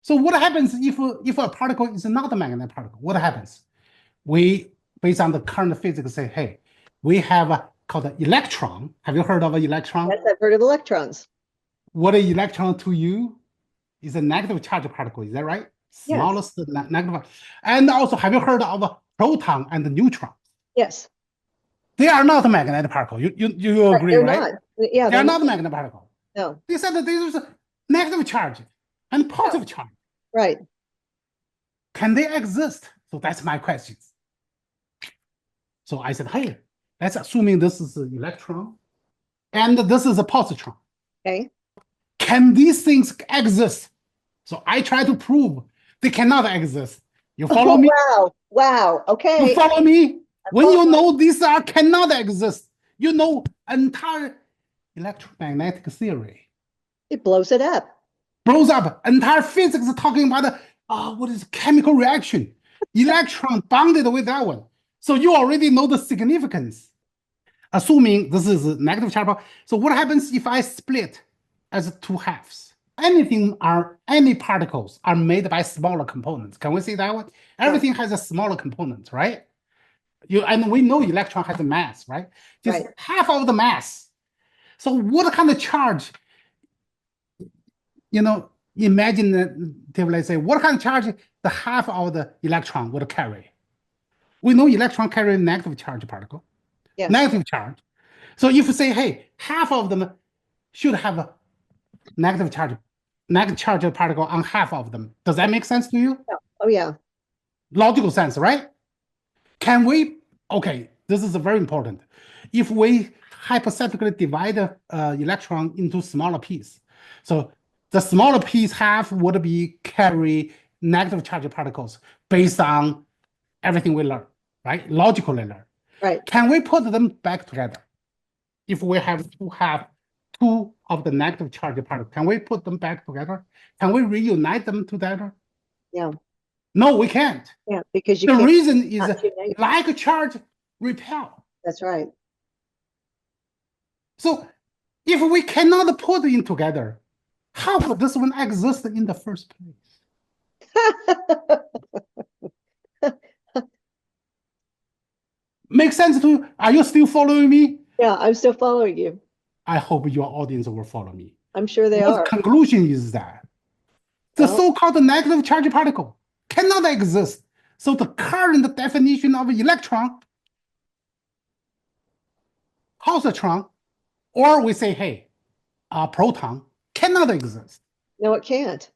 So what happens if a particle is not a magnetic particle? What happens? We, based on the current physics, say, hey, we have a called an electron. Have you heard of an electron? Yes, I've heard of electrons. What an electron to you is a negative charge particle. Is that right? Yes. Smallest negative. And also, have you heard of a proton and a neutron? Yes. They are not a magnetic particle. You agree, They're right? not. Yeah, They are they're not not. a magnetic particle. No. They said that there's a negative charge and positive charge. Right. Can they exist? So that's my question. So I said, hey, let's assuming this is an electron and this is a positron. Okay. Can these things exist? So I try to prove they cannot exist. You follow me? Wow. Wow. Okay. You follow me? When follow. you know these are cannot exist, you know entire electromagnetic theory. It blows it up. Blows up. Entire physics talking about what is chemical reaction. Electron bonded with that one. So you already know the significance. Assuming this is a negative charge. So what happens if I split as two halves? Any particles are made by smaller components. Can we see that one? Everything has a smaller component, right? And we know electron has a mass, right? Just half of the mass. So what kind of charge? Imagine that, let's say, what kind of charge the half of the electron would carry? We know electron carry a negative charge particle. Yes. Negative charge. So if you say, hey, half of them should have a negative charge particle on half of them. Does that make sense to you? Oh, yeah. Logical sense, right? Can we, okay, this is very important. If we hypothetically divide the electron into smaller pieces, so the smaller piece half would be carry negative charge particles based on everything we learn, right? Logically learn. Right. Can we put them back together? If we have two of the negative charge particles, can we put them back together? Can we reunite them together? Yeah. No, we can't. Yeah, because the reason is like charge repel. That's right. So if we cannot put it together, how could this one exist in the first place? Make sense to you? Are you still following me? Yeah, I'm still following you. I hope your audience will follow me. I'm sure they are. The conclusion is that the so-called negative charge particle cannot exist. So the current definition of electron, positron, or we say, hey, a proton cannot exist. No, it can't.